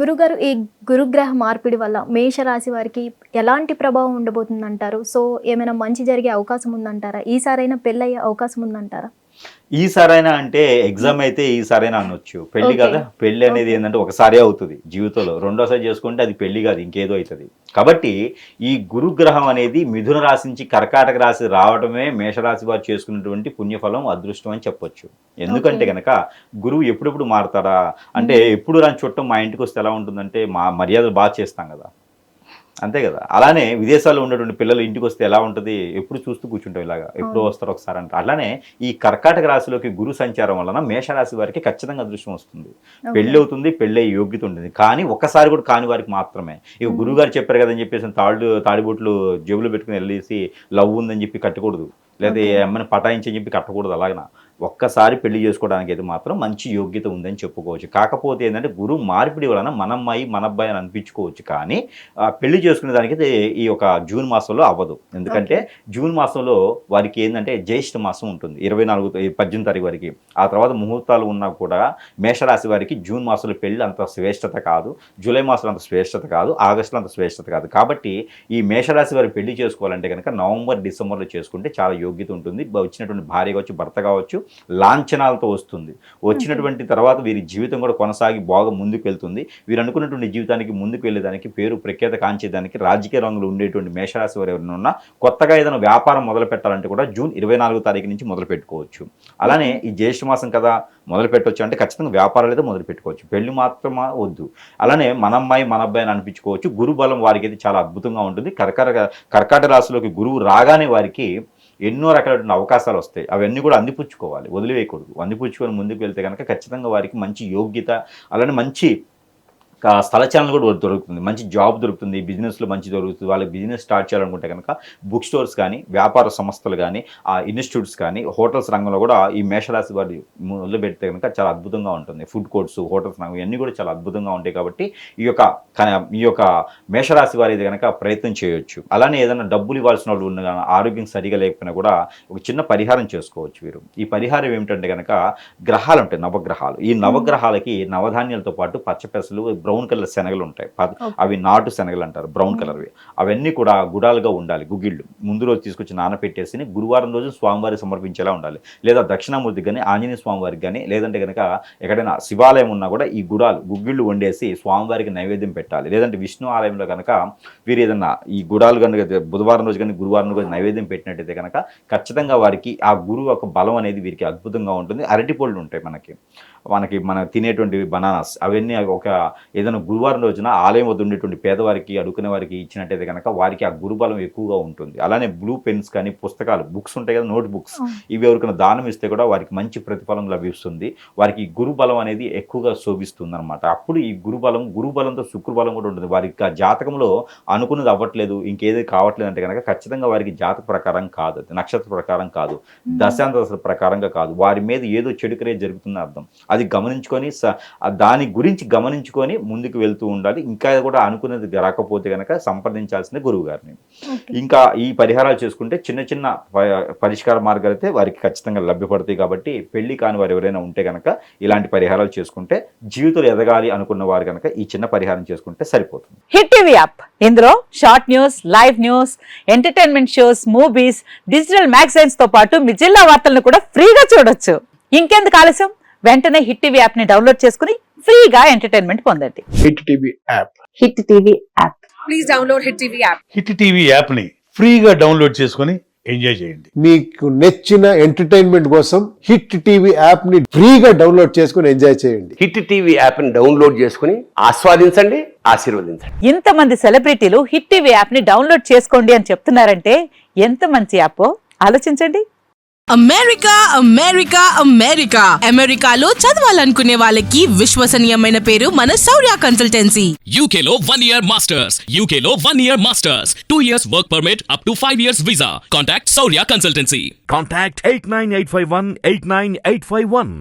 గురుగారు, ఈ గురుగ్రహ మార్పిడి వల్ల మేషరాశి వారికి ఎలాంటి ప్రభావం ఉండబోతుందంటారు? సో ఏమైనా మంచి జరిగే అవకాశం ఉందంటారా? ఈసారైనా పెళ్ళయ్యే అవకాశం ఉందంటారా? ఈసారైనా అంటే ఎగ్జామ్ అయితే ఈసారైనా అనొచ్చు. పెళ్లి ఓకే. కదా, పెళ్లి అనేది ఓకే. ఏంటంటే ఒకసారే అవుతుంది జీవితంలో. రెండోసారి చేసుకుంటే అది పెళ్లి కాదు, ఇంకేదో అవుతుంది. కాబట్టి ఈ గురుగ్రహం అనేది మిథున రాశి నుంచి కర్కాటక రాశి రావడమే మేషరాశి వారు చేసుకున్నటువంటి పుణ్యఫలం, అదృష్టం అని చెప్పొచ్చు. ఓకే. ఎందుకంటే కనుక గురువు ఎప్పుడెప్పుడు మారతాడా అంటే, ఎప్పుడు రాని చుట్టం మా ఇంటికి వస్తే ఎలా ఉంటుందంటే మా మర్యాదలు బాగా చేస్తాం కదా, అంతే కదా. అలానే విదేశాల్లో ఉన్నటువంటి పిల్లలు ఇంటికి వస్తే ఎలా ఉంటుంది, ఎప్పుడు చూస్తూ కూర్చుంటాం ఇలాగా, ఎప్పుడో అవును. వస్తారు ఒకసారి అంటారు. అట్లానే ఈ కర్కాటక రాశిలోకి గురు సంచారం వలన మేషరాశి వారికి ఖచ్చితంగా అదృష్టం వస్తుంది, ఓకే. పెళ్ళి అవుతుంది, పెళ్ళి అయ్యే యోగ్యత ఉంటుంది. కానీ ఒక్కసారి కూడా కాని వారికి మాత్రమే. ఇక గురువు గారు చెప్పారు కదని చెప్పేసి తాడిబొట్లు జేబులో పెట్టుకుని వెళ్ళేసి లవ్ ఉందని చెప్పి కట్టకూడదు, లేదా ఓకే. అమ్మని పటాయించని చెప్పి కట్టకూడదు. అలాగన ఒక్కసారి పెళ్లి చేసుకోవడానికి అయితే మాత్రం మంచి యోగ్యత ఉందని చెప్పుకోవచ్చు. కాకపోతే ఏంటంటే గురువు మార్పిడి వలన మన అమ్మాయి మన అబ్బాయి అని అనిపించుకోవచ్చు, కానీ పెళ్లి చేసుకునే దానికి ఈ ఒక జూన్ మాసంలో అవ్వదు. ఎందుకంటే ఓకే. జూన్ మాసంలో వారికి ఏంటంటే జ్యేష్ఠ మాసం ఉంటుంది 18 తారీఖు వరకు. ఆ తర్వాత ముహూర్తాలు ఉన్నా కూడా మేషరాశి వారికి జూన్ మాసంలో పెళ్లి అంత శ్రేష్టత కాదు, జూలై మాసంలో అంత శ్రేష్టత కాదు, ఆగస్టులో అంత శ్రేష్టత కాదు. కాబట్టి ఈ మేషరాశి వారి పెళ్లి చేసుకోవాలంటే కనుక నవంబర్ డిసెంబర్లో చేసుకుంటే చాలా యోగ్యత ఉంటుంది. వచ్చినటువంటి భార్య కావచ్చు, భర్త కావచ్చు, లాంఛనాలతో వస్తుంది. వచ్చినటువంటి తర్వాత వీరి జీవితం కూడా కొనసాగి బాగా ముందుకు వెళ్తుంది. వీరు అనుకున్నటువంటి జీవితానికి ముందుకు వెళ్ళేదానికి, పేరు ప్రఖ్యాత కాంచేదానికి, రాజకీయ రంగంలో ఉండేటువంటి మేషరాశి వారు ఎవరైనా ఉన్నా కొత్తగా ఏదైనా వ్యాపారం మొదలు పెట్టాలంటే కూడా జూన్ 24 తారీఖు నుంచి మొదలు పెట్టుకోవచ్చు. అలానే ఈ జ్యేష్ఠ మాసం కదా మొదలు పెట్టవచ్చు అంటే ఖచ్చితంగా వ్యాపారాలు అయితే మొదలు పెట్టుకోవచ్చు, పెళ్లి మాత్రమే వద్దు. అలానే మన అమ్మాయి మన అబ్బాయి అని అనిపించుకోవచ్చు. గురు బలం వారికి అయితే చాలా అద్భుతంగా ఉంటుంది. కర్కాటక రాశిలోకి గురువు రాగానే వారికి ఎన్నో రకాలైన అవకాశాలు వస్తాయి. అవన్నీ కూడా అందిపుచ్చుకోవాలి, వదిలివేయకూడదు. అందిపుచ్చుకొని ముందుకు వెళ్తే కనుక ఖచ్చితంగా వారికి మంచి యోగ్యత, అలానే మంచి స్థలచలనం కూడా దొరుకుతుంది, మంచి జాబ్ దొరుకుతుంది, బిజినెస్లో మంచి దొరుకుతుంది. వాళ్ళకి బిజినెస్ స్టార్ట్ చేయాలనుకుంటే కనుక బుక్ స్టోర్స్ కానీ, వ్యాపార సంస్థలు కానీ, ఇన్స్టిట్యూట్స్ కానీ, హోటల్స్ రంగంలో కూడా ఈ మేషరాశి వారి మొదలు పెడితే కనుక చాలా అద్భుతంగా ఉంటుంది. ఫుడ్ కోర్ట్స్, హోటల్స్ రంగం ఇవన్నీ కూడా చాలా అద్భుతంగా ఉంటాయి. కాబట్టి ఈ యొక్క మేషరాశి వారి కనుక ప్రయత్నం చేయొచ్చు. అలానే ఏదైనా డబ్బులు ఇవ్వాల్సిన వాళ్ళు ఉన్న, ఆరోగ్యం సరిగా లేకపోయినా కూడా ఒక చిన్న పరిహారం చేసుకోవచ్చు వీరు. ఈ పరిహారం ఏమిటంటే కనుక గ్రహాలు ఉంటాయి, నవగ్రహాలు. ఈ నవగ్రహాలకి నవధాన్యాలతో పాటు పచ్చపెసలు, బ్రౌన్ కలర్ శనగలు ఉంటాయి, అవి నాటు శనగలు అంటారు, బ్రౌన్ కలర్వి. అవన్నీ కూడా గుడాలుగా ఉండాలి, గుగ్గిళ్ళు ముందు రోజు తీసుకొచ్చి నానపెట్టేసి గురువారం రోజు స్వామివారికి సమర్పించేలా ఉండాలి. లేదా దక్షిణామూర్తికి కానీ, ఆంజనేయ స్వామివారికి కానీ, లేదంటే కనుక ఎక్కడైనా శివాలయం ఉన్నా కూడా ఈ గుగ్గిళ్ళు వండేసి స్వామివారికి నైవేద్యం పెట్టాలి. లేదంటే విష్ణు ఆలయంలో కనుక వీరు ఏదన్నా ఈ గుడాలు కనుక బుధవారం రోజు కానీ గురువారం రోజు నైవేద్యం పెట్టినట్టయితే కనుక ఖచ్చితంగా వారికి ఆ గురువు యొక్క బలం అనేది వీరికి అద్భుతంగా ఉంటుంది. అరటిపళ్ళు ఉంటాయి మనం తినేటువంటి బనానాస్, అవన్నీ ఒక ఏదైనా గురువారం రోజున ఆలయం వద్ద ఉండేటువంటి పేదవారికి, అడుగునే వారికి ఇచ్చినట్టయితే కనుక వారికి ఆ గురుబలం ఎక్కువగా ఉంటుంది. అలానే బ్లూ పెన్స్ కానీ, పుస్తకాలు, బుక్స్ ఉంటాయి కదా, నోట్ బుక్స్, ఇవి ఎవరికైనా దానం ఇస్తే కూడా వారికి మంచి ప్రతిఫలం లభిస్తుంది. వారికి గురుబలం అనేది ఎక్కువగా శోభిస్తుంది అనమాట. అప్పుడు ఈ గురుబలంతో శుక్రబలం కూడా ఉంటుంది. వారికి ఆ జాతకంలో అనుకున్నది అవ్వట్లేదు, ఇంకేది కావట్లేదు అంటే కనుక ఖచ్చితంగా వారికి జాతక ప్రకారం కాదు, నక్షత్ర ప్రకారం కాదు, దశాంతర ప్రకారంగా కాదు, వారి మీద ఏదో చెడుకరే జరుగుతుంది అర్థం. అది గమనించుకొని దాని గురించి గమనించుకొని ముందుకు వెళ్తూ ఉండాలి. ఇంకా కూడా అనుకున్నది రాకపోతే కనుక సంప్రదించాల్సిందే గురువు గారిని. ఇంకా ఈ పరిహారాలు చేసుకుంటే చిన్న చిన్న పరిష్కార మార్గాలు అయితే వారికి ఖచ్చితంగా లభ్యపడతాయి. కాబట్టి పెళ్లి కాని వారు ఎవరైనా ఉంటే కనుక ఇలాంటి పరిహారాలు చేసుకుంటే జీవితంలో ఎదగాలి అనుకున్న వారు కనుక ఈ చిన్న పరిహారం చేసుకుంటే సరిపోతుంది. హిట్ టీవీ యాప్, ఇందులో short news, live news, entertainment shows, movies, digital magazines తో పాటు మీ జిల్లా వార్తలను కూడా ఫ్రీగా చూడొచ్చు. ఇంకెందుకు ఆలస్యం, వెంటనే హిట్ టీవీ యాప్ ని డౌన్లోడ్ చేసుకుని ఫ్రీగా ఎంటర్టైన్మెంట్ పొందండి. Hit TV app, hit TV app, please download hit TV app. Hit TV app ని ఫ్రీగా డౌన్లోడ్ చేసుకొని ఎంజాయ్ చేయండి. మీకు నచ్చిన ఎంటర్టైన్మెంట్ కోసం హిట్ టీవీ యాప్ ని ఫ్రీగా డౌన్లోడ్ చేసుకుని ఎంజాయ్ చేయండి. హిట్ టీవీ యాప్ ని డౌన్లోడ్ చేసుకుని ఆస్వాదించండి, ఆశీర్వదించండి. ఇంతమంది సెలబ్రిటీలు హిట్ టీవీ యాప్ ని డౌన్లోడ్ చేసుకోండి అని చెప్తున్నారంటే ఎంత మంచి యాప్ ఆలోచించండి. అమెరికా అమెరికా అమెరికా అమెరికాలో చదవాలనుకునే వాళ్ళకి విశ్వసనీయమైన పేరు మన శౌర్య కన్సల్టెన్సీ. UK లో 1 year masters, UK లో 1 year masters, 2 years work permit up to 5 years visa. Contact Saurya Consultancy. Contact 89851 89851.